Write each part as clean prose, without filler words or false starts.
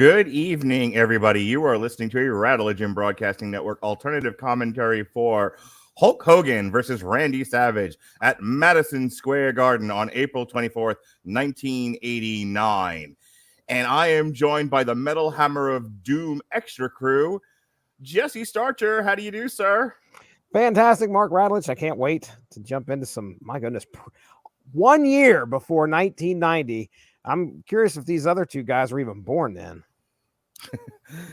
Good evening, everybody. You are listening to a Radulich Broadcasting Network alternative commentary for Hulk Hogan versus Randy Savage at Madison Square Garden on April 24th, 1989. And I am joined by the Metal Hammer of Doom extra crew, Jesse Starcher. How do you do, sir? Fantastic, Mark Radulich. I can't wait to jump into some, my goodness, 1 year before 1990. I'm curious if these other two guys were even born then.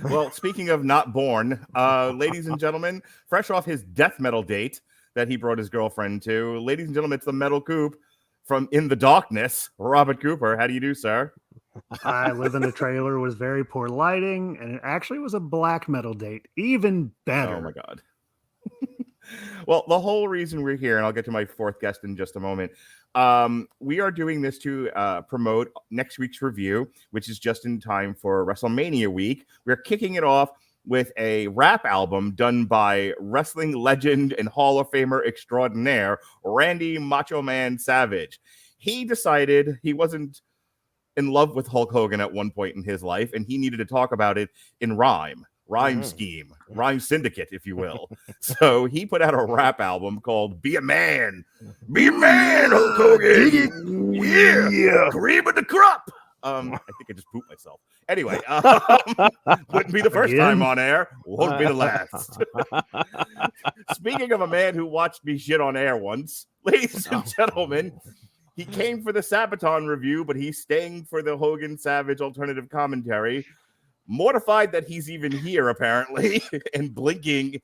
Well, speaking of not born, ladies and gentlemen, fresh off his death metal date that he brought his girlfriend to, ladies and gentlemen, it's the Metal Coop from In the Darkness, Robert Cooper. How do you do, sir? I live in a trailer with very poor lighting, and it actually was a black metal date. Even better. Oh, my God. Well, the whole reason we're here, and I'll get to my fourth guest in just a moment, we are doing this to promote next week's review, which is just in time for WrestleMania week. We're kicking it off with a rap album done by wrestling legend and Hall of Famer extraordinaire, Randy Macho Man Savage. He decided he wasn't in love with Hulk Hogan at one point in his life, and he needed to talk about it in rhyme scheme, rhyme syndicate, if you will. So he put out a rap album called Be a Man, Hulk Hogan. Yeah. Cream of the crop. I think I just pooped myself. Anyway, wouldn't be the first time on air. Won't be the last. Speaking of a man who watched me shit on air once, ladies and gentlemen, he came for the Sabaton review, but he's staying for the Hogan Savage alternative commentary. Mortified that he's even here, apparently, and blinking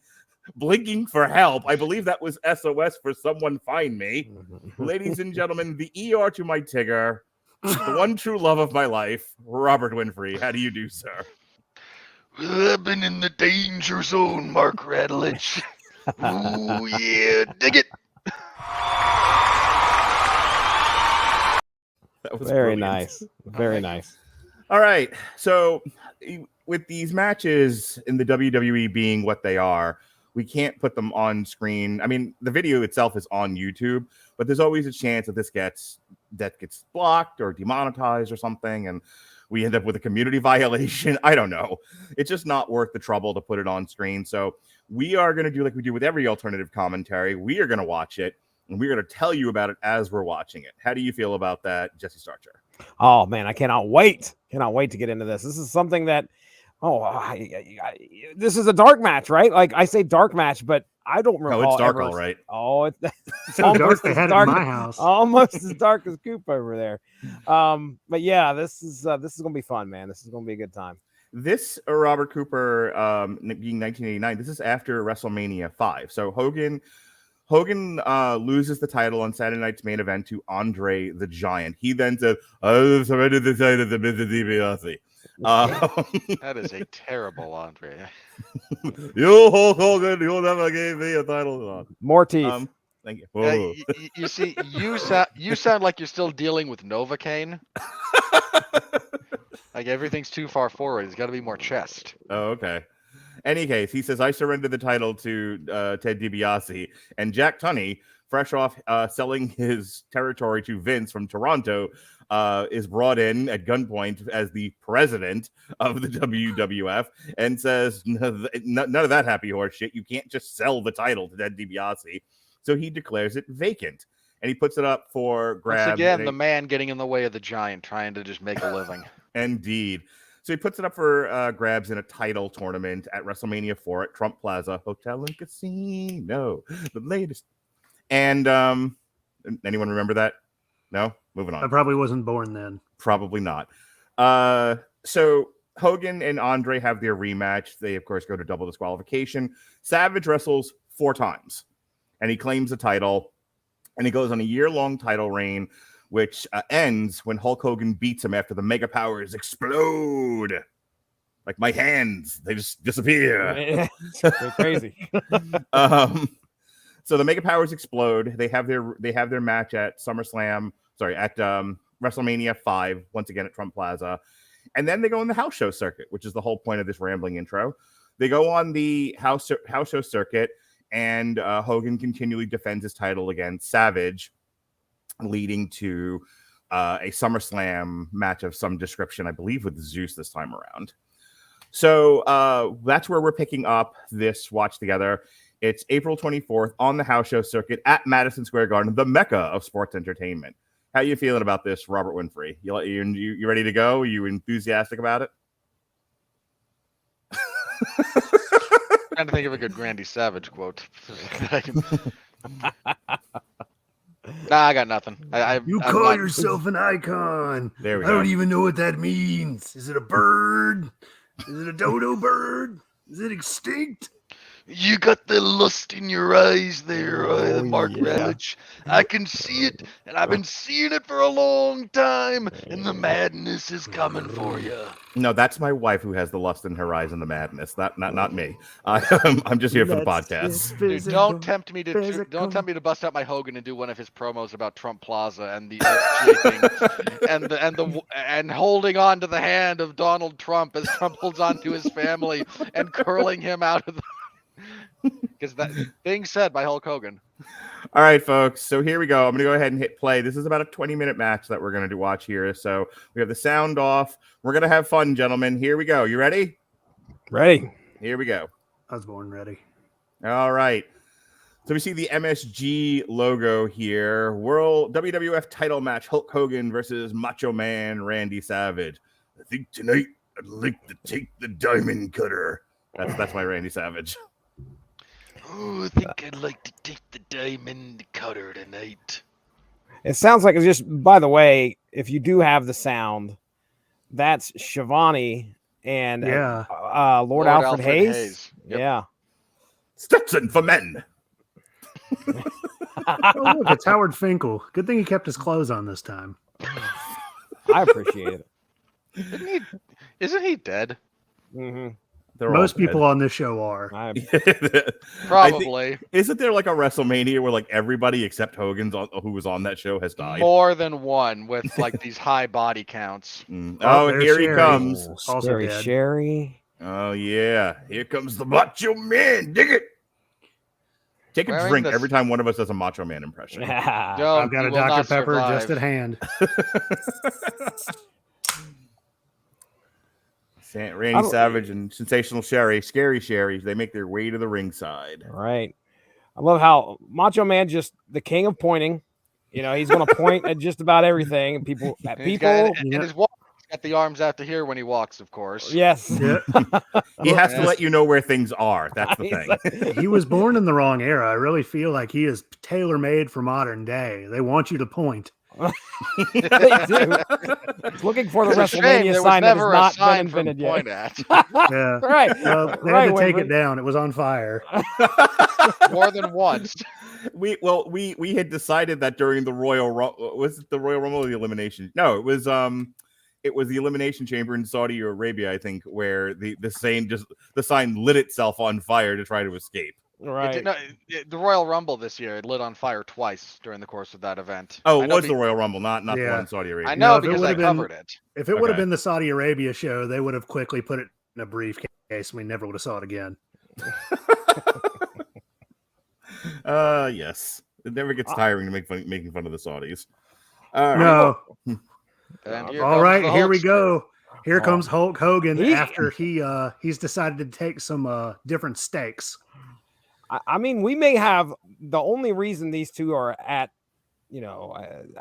for help. I believe that was SOS for someone find me. Ladies and gentlemen, the ER to my Tigger, the one true love of my life, Robert Winfree. How do you do, sir? Well, I've been in the danger zone, Mark Radulich. Ooh, yeah, dig it. That was very brilliant. Nice. Very nice. All right. So with these matches in the WWE being what they are, we can't put them on screen. I mean, the video itself is on YouTube, but there's always a chance that that gets blocked or demonetized or something, and we end up with a community violation. I don't know. It's just not worth the trouble to put it on screen. So we are going to do like we do with every alternative commentary. We are going to watch it, and we're going to tell you about it as we're watching it. How do you feel about that, Jesse Starcher? Oh, man, I cannot wait. Cannot wait to get into this. This is something that, this is a dark match, right? Like I say dark match, but I don't remember. No, it's dark, all right. Oh, it's so dark they had it in my house. Almost as dark as Coop over there. But yeah, this is gonna be fun, man. This is gonna be a good time. This Robert Cooper being 1989. This is after WrestleMania 5. So Hogan loses the title on Saturday night's main event to Andre the Giant. He then said, "I surrendered the title to Mr. DiBiase." That is a terrible Andre. You Hulk Hogan, you never gave me a title. More teeth. Thank you. You see, you sound like you're still dealing with Novocaine. Like everything's too far forward. It's got to be more chest. Oh, okay. Any case, he says, I surrendered the title to Ted DiBiase. And Jack Tunney, fresh off selling his territory to Vince from Toronto, is brought in at gunpoint as the president of the WWF and says, none of that happy horse shit. You can't just sell the title to Ted DiBiase. So he declares it vacant. And he puts it up for grabs. Once again, the man getting in the way of the giant, trying to just make a living. Indeed. So he puts it up for grabs in a title tournament at WrestleMania 4 at Trump Plaza Hotel and Casino, the latest. And anyone remember that? No? Moving on. I probably wasn't born then. Probably not. So Hogan and Andre have their rematch. They, of course, go to double disqualification. Savage wrestles 4 times, and he claims the title, and he goes on a year-long title reign, which ends when Hulk Hogan beats him after the Mega Powers explode. Like my hands, they just disappear. They're crazy. So the Mega Powers explode. They have their match at WrestleMania 5, once again at Trump Plaza. And then they go on the house show circuit, which is the whole point of this rambling intro. They go on the house show circuit, and Hogan continually defends his title against Savage, leading to a SummerSlam match of some description, I believe with Zeus this time around. So that's where we're picking up this watch together. It's April 24th on the house show circuit at Madison Square Garden, the mecca of sports entertainment. How you feeling about this, Robert Winfree? You ready to go? Are you enthusiastic about it? Trying to think of a good Randy Savage quote. Nah, I got nothing. I'm call not- yourself an icon. There we I go. don't even know what that means. Is it a bird? Is it a dodo bird? Is it extinct? You got the lust in your eyes there, Mark yeah. Radulich. I can see it, and I've been seeing it for a long time, and the madness is coming for you. No, that's my wife who has the lust in her eyes and the madness. Not me. I'm just here for the podcast. Dude, don't tempt me to bust out my Hogan and do one of his promos about Trump Plaza and the earth-shaking and holding on to the hand of Donald Trump as Trump holds on to his family and curling him out of the. Because that being said by Hulk Hogan. All right, folks. So here we go. I'm going to go ahead and hit play. This is about a 20-minute match that we're going to watch here. So we have the sound off. We're going to have fun, gentlemen. Here we go. You ready? Ready. Here we go. I was born ready. All right. So we see the MSG logo here. World WWF title match, Hulk Hogan versus Macho Man Randy Savage. I think tonight I'd like to take the diamond cutter. That's my Randy Savage. Oh, I think I'd like to take the diamond cutter tonight. It sounds like it's just, by the way, if you do have the sound, that's Shivani and Lord Alfred Hayes. Yep. Yeah. Stetson for men. Oh, look, it's Howard Finkel. Good thing he kept his clothes on this time. I appreciate it. Isn't he dead? Mm-hmm. Most people on this show are. Probably. Isn't there like a WrestleMania where like everybody except Hogan's who was on that show has died? More than one with like these high body counts. Oh, there's here he Sherry. comes. Also Scary dead. Sherry. Oh yeah, here comes the Macho Man. Dig it. Take a Wearing drink this- every time one of us does a Macho Man impression. Don't, I've got you a will Dr. not Pepper survive. just at hand. Randy Savage and Sensational Sherry, Scary Sherry, they make their way to the ringside. Right. I love how Macho Man just the king of pointing. You know, he's going to point at just about everything. And people, And his walk, he's got the arms out to here when he walks, of course. Yes. Yeah. He has to let you know where things are. That's the thing. He was born in the wrong era. I really feel like he is tailor-made for modern day. They want you to point. They do. It's looking for the It's a shame WrestleMania there was sign that has never a not sign been for invented point yet. at. Yeah. Right. Well, they Right, had to take Winfrey. it down. It was on fire. More than once. We had decided that during the Royal Rumble, was it the Royal Rumble or the Elimination? No, it was the Elimination Chamber in Saudi Arabia, I think, where the sign lit itself on fire to try to escape. Right. The Royal Rumble this year, it lit on fire twice during the course of that event. Oh, I it know was the Royal Rumble, not the one in Saudi Arabia. I know if it because I would've been- covered it. If it would have Okay. been the Saudi Arabia show, they would have quickly put it in a briefcase and we never would have saw it again. Yes. It never gets tiring to making fun of the Saudis. All right. No. And here All comes right, the here we Hulkster. go. Here comes Hulk Hogan He- after he's decided to take some different stakes. I mean, we may have the only reason these two are at,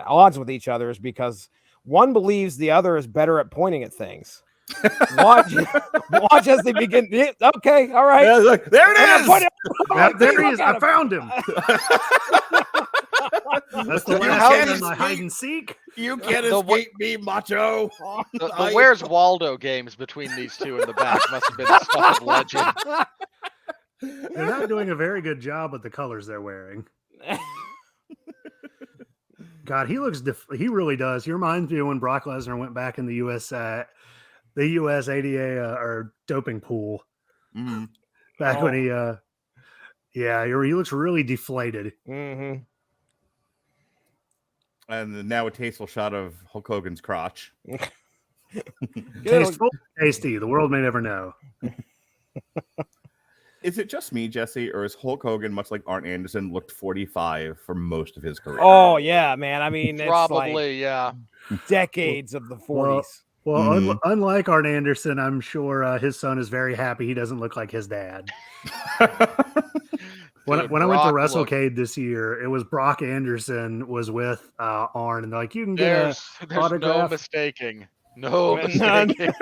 odds with each other is because one believes the other is better at pointing at things. Watch as they begin. Yeah, okay, all right. Yeah, look, there And it I'm is. pointing- There he look is. at I him. found him. That's the You last can't game of my escape. hide and seek. You can't The escape me, Macho. The Where's Waldo games between these two in the back must have been the stuff of legend. They're not doing a very good job with the colors they're wearing. God, he looks. He really does. He reminds me of when Brock Lesnar went back in the U.S. ADA or doping pool Mhm. back when he. He looks really deflated. Mm-hmm. And now a tasteful shot of Hulk Hogan's crotch. Tasteful, tasty. The world may never know. Is it just me, Jesse, or is Hulk Hogan, much like Arn Anderson, looked 45 for most of his career? Oh yeah, man. I mean, it's Probably, like yeah. decades of the 40s. Well, unlike Arn Anderson, I'm sure his son is very happy he doesn't look like his dad. When I went to WrestleCade this year, it was Brock Anderson was with Arn, and they're like, you can get There's autograph. no mistaking. No mistaking.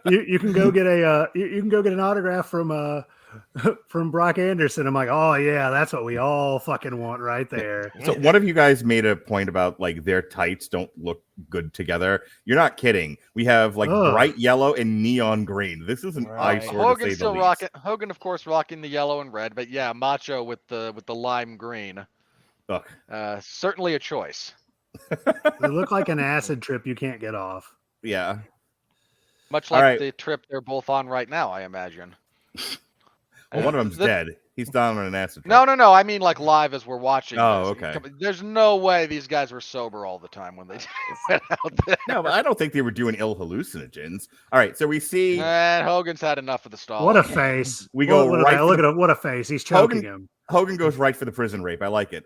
you can go get you can go get an autograph from Brock Anderson. I'm like, oh yeah, that's what we all fucking want right there. So one of you guys made a point about like their tights don't look good together. You're not kidding. We have like bright yellow and neon green. This is an eyesore. Hogan's still rocking. Hogan, of course, rocking the yellow and red, but yeah, Macho with the lime green. Look, certainly a choice. They look like an acid trip you can't get off. Yeah. Much like the trip they're both on right now, I imagine. Well, one of them's dead. He's down on an acid trip. No. I mean, like live as we're watching. Oh, this. okay. There's no way these guys were sober all the time when they went out there. No, but I don't think they were doing ill hallucinogens. All right, so we see. And Hogan's had enough of the stall. What a face! We go right. Look at him. What a face! He's choking him. Hogan goes right for the prison rape. I like it.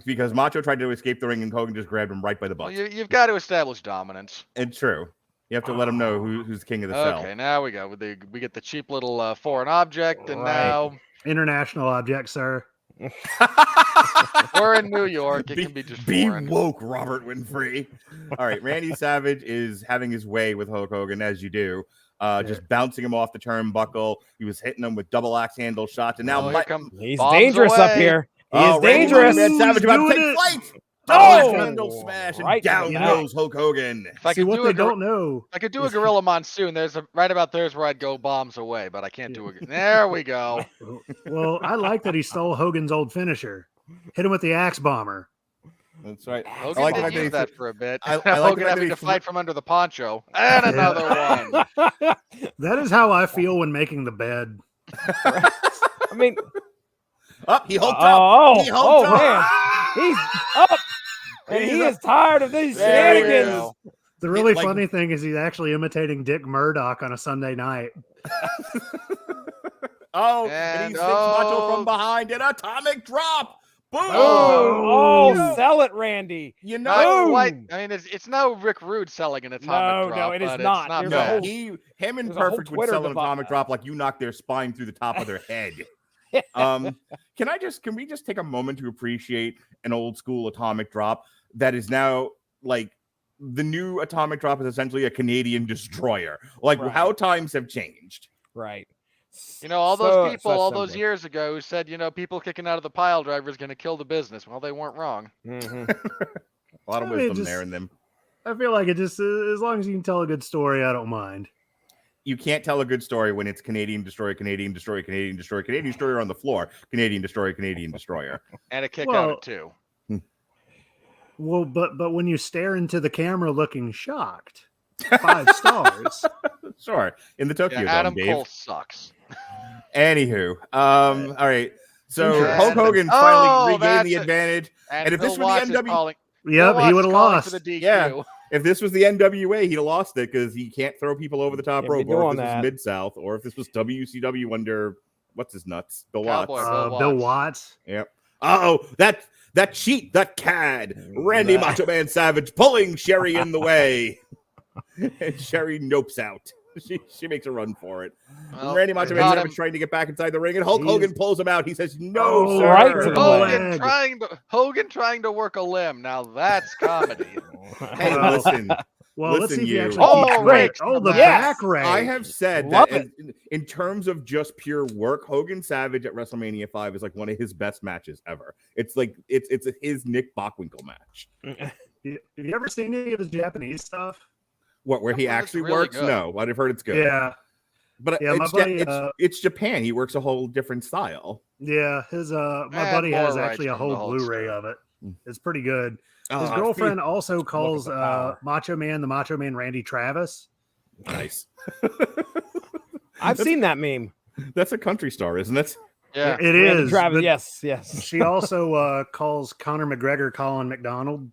Because Macho tried to escape the ring and Hogan just grabbed him right by the butt. Well, you've got to establish dominance. And true. You have to let him know who's king of the cell. Okay, now we go. We get the cheap little foreign object, and now international object, sir. We're in New York. It can be just foreign. Be woke, Robert Winfree. All right, Randy Savage is having his way with Hulk Hogan, as you do. Just bouncing him off the turnbuckle. He was hitting him with double axe handle shots, and now he's dangerous up here. He's dangerous. Savage about to take flight. Double handle smash, and down goes Hulk Hogan. If I See what they don't know. I could do a gorilla monsoon. There's right about there's where I'd go bombs away, but I can't do it. There we go. Well, I like that he stole Hogan's old finisher. Hit him with the axe bomber. That's right. Hogan did use that for a bit. I like Hogan having to fight from under the poncho. And another one. That is how I feel when making the bed. I mean, he hulked up. He hulked up. Man. He's up. And he is tired of these shenanigans. The really funny thing is he's actually imitating Dick Murdoch on a Sunday night. And he sticks Macho from behind an atomic drop. Boom! Sell it, Randy. You know, I mean, it's no Rick Rude selling an atomic drop. No, it is not. Him and Perfect would sell an atomic drop like you knock their spine through the top of their head. Can we just take a moment to appreciate an old school atomic drop that is now like the new atomic drop is essentially a Canadian destroyer. Like how times have changed. Right. You know, all those people all those years ago who said, you know, people kicking out of the pile driver is going to kill the business. Well, they weren't wrong. A lot of wisdom there in them. I feel like it just, as long as you can tell a good story, I don't mind. You can't tell a good story when it's Canadian destroyer, Canadian destroyer, Canadian destroyer, Canadian destroyer on the floor, Canadian destroyer, Canadian destroyer. And a kick out at 2. Well, but when you stare into the camera looking shocked, 5 stars. Sure. In the Tokyo Dome, Adam Dave. Cole sucks. Anywho, all right. So Hulk Hogan finally regained the advantage. And if this were the NWA, he would have lost. Yeah. If this was the NWA, he'd have lost it because he can't throw people over the top rope. Or if this was Mid-South, or if this was WCW under what's his nuts, Bill Watts. Bill Watts. Yep. That cheat, that cad, Randy Macho Man Savage pulling Sherry in the way, and Sherry nopes out. She makes a run for it. Well, Randy Macho Man Savage trying to get back inside the ring, and Hulk Hogan pulls him out. He says, "No, sir." Right to the Hogan trying to work a limb. Now that's comedy. Hey, listen. Well, listen, let's see if you. The back ray. I have said that in terms of just pure work, Hogan Savage at WrestleMania 5 is like one of his best matches ever. It's like it's his Nick Bockwinkel match. Have you ever seen any of his Japanese stuff? What, where he actually really works? Good. No, I've heard it's good. Yeah. But it's Japan. He works a whole different style. Yeah, his my buddy has actually a whole Blu-ray of it. It's pretty good. His girlfriend also calls Macho Man the Macho Man Randy Travis. Nice. I've seen that meme. That's a country star, isn't it? Yeah, it is. Travis, yes. She also calls Conor McGregor Colin McDonald.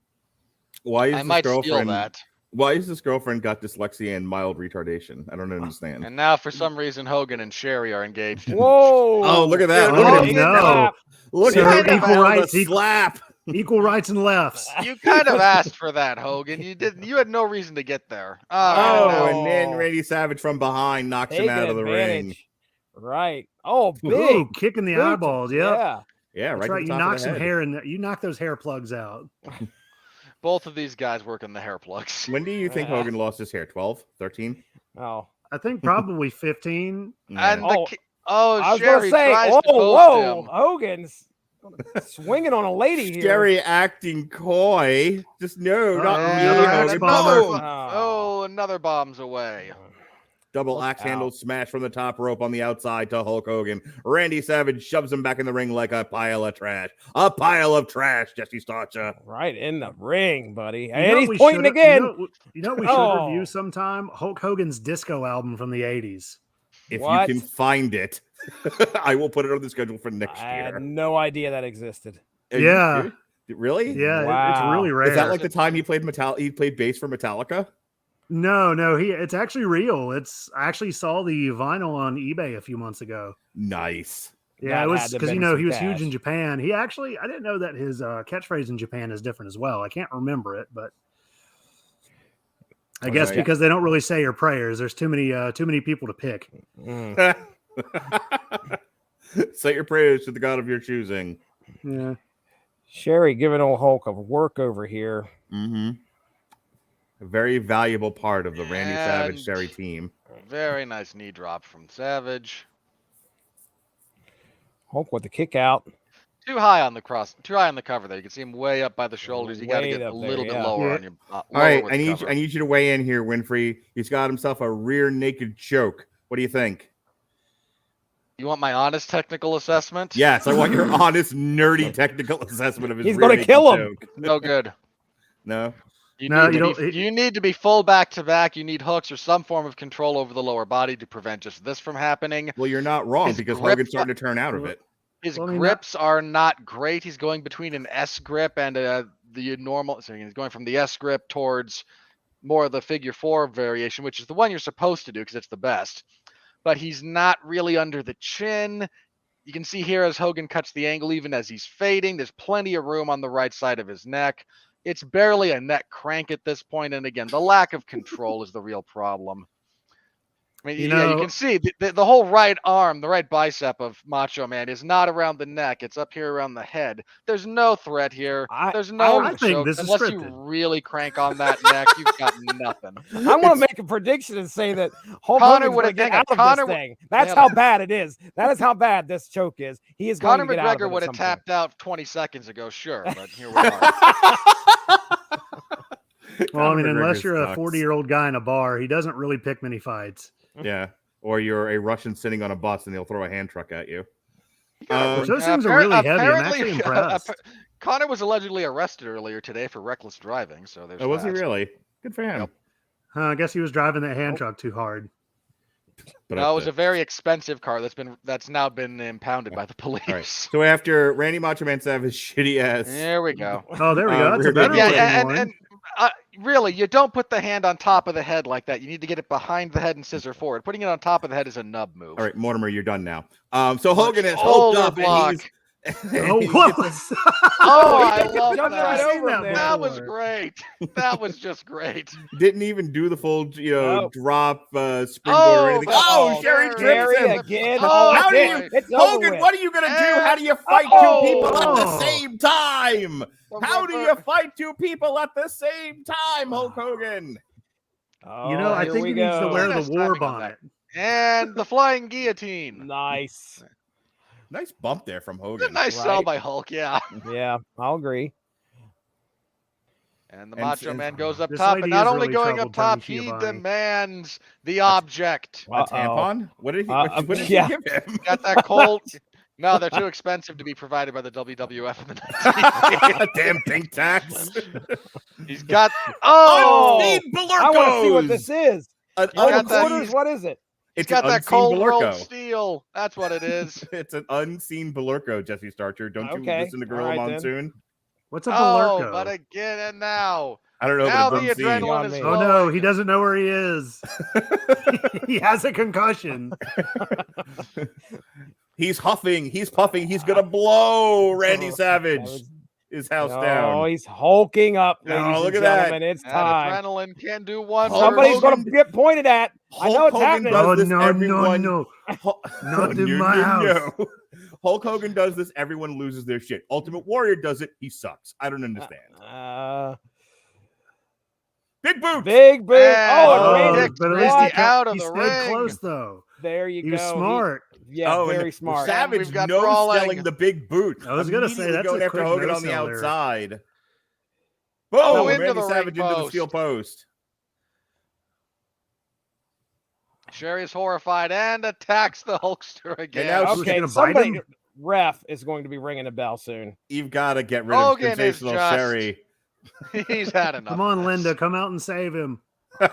Why is I might girlfriend? steal that. Why has this girlfriend got dyslexia and mild retardation? I don't understand. And now, for some reason, Hogan and Sherry are engaged. Whoa! Oh, look at that! Dude, Look at Hogan, him! no. Look So at him! equal Found rights, the equal- slap. Equal rights and lefts. You kind of asked for that, Hogan. You didn't. You had no reason to get there. Oh, no. and then Randy Savage from behind knocks him Taking out of the ring. advantage. Right. Oh, big. Ooh, kicking the Boot. eyeballs. Yep. Yeah. Yeah, That's right. right. To the You top knock of the some head. hair in. You knock those hair plugs out. Both of these guys work in the hair plugs. When do you think Hogan lost his hair? 12, 13? Oh. I think probably 15. And Oh, Sherry I was gonna say, tries oh, to post whoa, him. Hogan's swinging on a lady here. Scary acting coy. Just no, not Uh-oh, me. another Hogan. axe bomb. Boom! Oh, another bomb's away. Double Look axe handle out. smash from the top rope on the outside to Hulk Hogan. Randy Savage shoves him back in the ring like a pile of trash. A pile of trash, Jesse Starcher. Right in the ring, buddy. You And know he's what we pointing shoulda- again. You know what we should Oh. review sometime? Hulk Hogan's disco album from the 80s. If What? you can find it, I will put it on the schedule for next I had year. no idea that existed. Are you Yeah. serious? Really? Yeah, it's Wow. really rare. Is that like the time he played he played bass for Metallica? No, it's actually real. I actually saw the vinyl on eBay a few months ago. Nice. Yeah, That it was had to have because been he some was huge cash. in Japan. I didn't know that his catchphrase in Japan is different as well. I can't remember it, but I guess Okay. because they don't really say your prayers. There's too many people to pick. Mm. Say your prayers to the God of your choosing. Yeah. Sherry giving old Hulk a work over here. Mm-hmm. A very valuable part of the Randy Savage And- Sherry team. Very nice knee drop from Savage. Hulk with the kick out. Too high on the cover there. You can see him way up by the shoulders. You got to Way get a up little there, bit yeah. lower Yeah. on your. All right, with I the need cover. you to weigh in here, Winfree. He's got himself a rear naked choke. What do you think? You want my honest technical assessment? Yes, I want your honest, nerdy technical assessment of his. He's rear gonna naked kill him. choke. No good. No. You No, need you to don't- be, you need to be full back to back. You need hooks or some form of control over the lower body to prevent just this from happening. Well, you're not wrong His because grip- Hogan's starting to turn out of it. His Well, I mean, grips are not great. He's going between an S grip and the normal. So he's going from the S grip towards more of the figure 4 variation, which is the one you're supposed to do because it's the best. But he's not really under the chin. You can see here as Hogan cuts the angle, even as he's fading, there's plenty of room on the right side of his neck. It's barely a neck crank at this point. And again, the lack of control is the real problem. I mean, You yeah, you know- can see the whole right arm, the right bicep of Macho Man is not around the neck. It's up here around the head. There's no threat here. There's no I think choke. this is Unless you scripted. really crank on that neck, you've got nothing. I'm going to make a prediction and say that Hulk Connor Hogan's going to would've- get hang on, out of Connor this would- thing. That's hang on. how bad it is. That is how bad this choke is. He is going Conor to get out of it McGregor at would have some point. tapped out 20 seconds ago, sure, but here we are. Well, I mean, Conor unless McGregor you're a sucks. 40-year-old guy in a bar, he doesn't really pick many fights. Yeah. Or you're a Russian sitting on a bus and he'll throw a hand truck at you. Which those things are really heavy. I'm Apparently- actually impressed. Connor was allegedly arrested earlier today for reckless driving, so there's Oh, was he that. really? Good for him. Yep. I guess he was driving that Oh. hand truck too hard. But No, it was a very expensive car that's now been impounded by the police. All right. So after Randy Macho Man Savage shitty ass. There we go. Oh, there we go. That's a rear better naked looking Yeah, one. and really, you don't put the hand on top of the head like that. You need to get it behind the head and scissor forward. Putting it on top of the head is a nub move. All right, Mortimer, you're done now. So Hogan is Shoulder hulked up block. and he's Oh, what was Oh, he I just love jumped right that. over him there. That was before. great. That was just great. didn't even do the full, Oh. drop, springboard Oh, or anything. but- Oh, oh, Sherry there trips Sherry him. again. Oh, how do it's you- it. It's over Hogan, with. what are you gonna do? And- How do you fight Oh. two people at the Oh. same time? How do you fight two people at the same time, Hulk Hogan? You know, I here think we he needs to go. wear Nice the war timing on that. bonnet. And the flying guillotine. Nice. Nice bump there from A Hogan. nice sell Right. by Hulk, yeah. Yeah, I'll agree. And the And- Macho and Man goes up this top, lady and not is only really going troubled, up top, Tony he Giovanni. demands the object. A Uh-oh. tampon? What did he? Uh, what did yeah. he give him? Got that cold. No, they're too expensive to be provided by the WWF in the 1980s. Damn pink tax. He's got. Oh, Unseen I want to see what this is. An You got Oh, that- quarters. What is it? he's It's got an that unseen cold rolled Balurko. steel. That's what it is. It's an unseen Balurko, Jesse Starcher. Don't you Okay, listen to all Gorilla right then. Monsoon? What's a Oh, Balurko? but again, and now I don't know, Now but the it doesn't adrenaline is seem- Oh no, he flowing. doesn't know where he is. He has a concussion. He's huffing, he's puffing, he's gonna blow Randy That Savage was- his house Oh, down. he's hulking up, Oh, ladies look and at that. gentlemen. It's That time. adrenaline can do wonders. Somebody's going Hogan- to get pointed at. I know Hulk it's Hogan happening. does Oh this, no, everyone. no, not in No, my no, house. no. Hulk Hogan does this, everyone loses their shit. Ultimate Warrior does it, he sucks. I don't understand. Big boot. Big boot. And Oh, Randy Dick but at least Randy he out of he the stayed ring. close though. there you He go. was smart. Yeah, and very smart. And Savage we've got no brawling. selling the big boot. I was gonna say, Immediately that's going a after quick Hogan on the no-sell there. outside. Boom! Oh, into Randy the ring Savage into the post. steel post. Sherry's horrified and attacks the Hulkster again. now Who's Okay, gonna bite somebody, him? ref is going to be ringing a bell soon. You've got to get rid Hogan of is sensational just- Sherry. He's had enough. Come on, of this. Linda, come out and save him. Is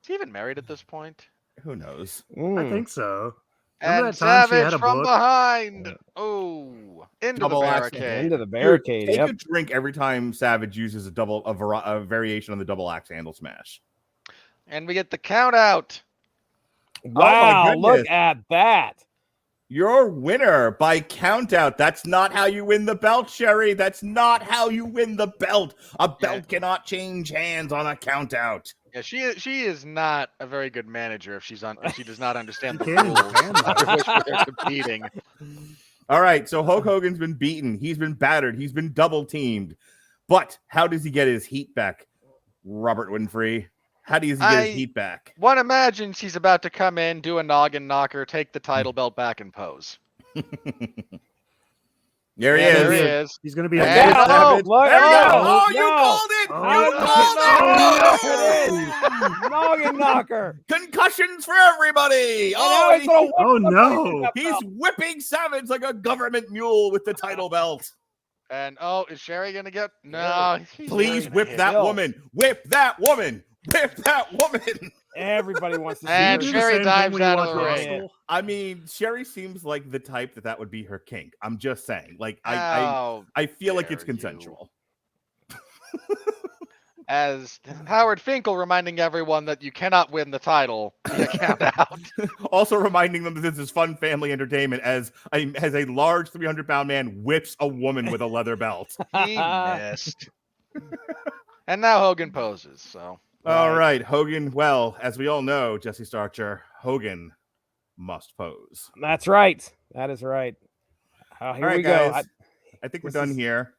he even married at this point? Who knows? I think so. Remember And that time she Savage had a from book? behind. Oh, into Double the axe barricade. Into the Dude, barricade. take Yep. a drink every time Savage uses a variation on the double axe handle smash. And we get the count out. Wow, goodness. look at that. Your winner by countout. That's not how you win the belt, Sherry. That's not how you win the belt. A belt cannot change hands on a countout. Yeah, she is not a very good manager if she does not understand the You can't rules defend that. under which they're competing. All right, so Hulk Hogan's been beaten. He's been battered. He's been double teamed. But how does he get his heat back, Robert Winfree? How does he get his heat back? One imagines he's about to come in, do a noggin knocker, take the title belt back, and pose. There he Yeah, is. there he is. He's gonna be And- a oh, Savage. look, There you go. oh, Oh, you no. called it. Oh, You called it. Oh, noggin knocker. Concussions for everybody. And now he's gonna whip Oh, the no. fucking up He's belt. whipping Savage like a government mule with the title belt. And is Sherry gonna get? No. he's Please not whip gonna that hit. woman. Whip that woman. Whip that woman. Everybody wants to see And Do her. the Sherry same thing dives when you out of watch the ring. wrestle. I mean, Sherry seems like the type that would be her kink. I'm just saying. Like, I How feel like it's dare you. consensual. As Howard Finkel reminding everyone that you cannot win the title via count out. Also reminding them that this is fun family entertainment as a large 300-pound man whips a woman with a leather belt. He missed. And now Hogan poses. So All right, Hogan. Well, as we all know, Jesse Starcher, Hogan must pose. That's right. That is right. Here All right, we go. guys. I think we're this done is- here.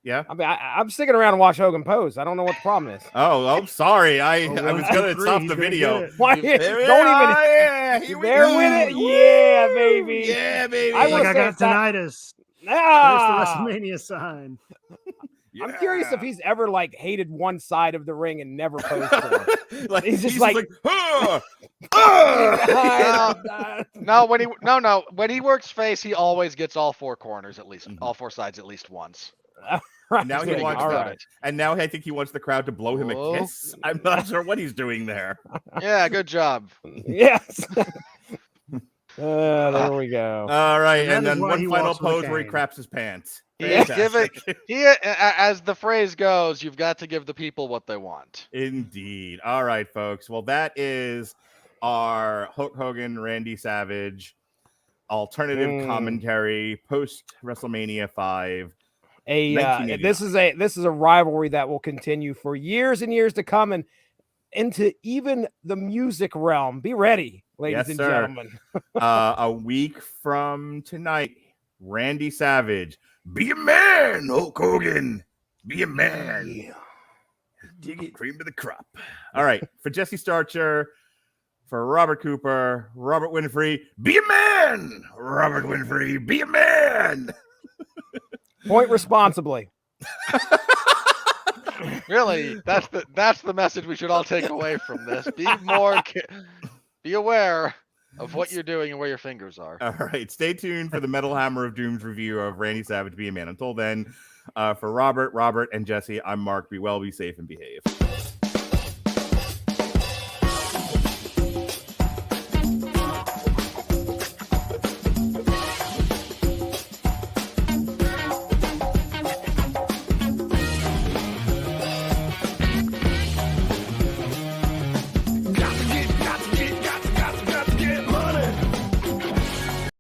Yeah. I mean, I'm sticking around to watch Hogan pose. I don't know what the problem is. Oh, sorry. I Oh, was 1, 2, going to 3, stop he's the gonna video. get it. Why? There There Don't we even. are. Yeah, here we There go. with it. Yeah, baby. Yeah, baby. I Like was I saying got that- tinnitus. Ah! There's the WrestleMania sign. I'm curious if Yeah. he's ever like hated one side of the ring and never posed for it. Like, He's just like- "Huh, no, when he works face, he always gets all four corners at least, all four sides at least once. Right. Now he Pretty wants good all about right. it. And now I think he wants the crowd to blow him a Oh. kiss. I'm not sure what he's doing there. Yeah, good job. Yes. There we go. All right, And and that is then why one he final walks with a pose where he cane. craps his pants. Yeah, give it. Fantastic. As the phrase goes, you've got to give the people what they want. Indeed. All right, folks. Well, that is our Hulk Hogan, Randy Savage alternative commentary post WrestleMania 5. This is a rivalry that will continue for years and years to come, and into even the music realm. Be ready, ladies Yes, and sir. gentlemen. A week from tonight, Randy Savage. Be a man, Hulk Hogan. Be a man. Dig it. Cream of the crop. All right. For Jesse Starcher, for Robert Cooper, Robert Winfree, be a man. Robert Winfree, be a man. Point responsibly. Really, that's the message we should all take away from this. Be aware of what you're doing and where your fingers are. All right. Stay tuned for the Metal Hammer of Doom's review of Randy Savage, Be a Man. Until then, for Robert, and Jesse, I'm Mark. Be well, be safe, and behave.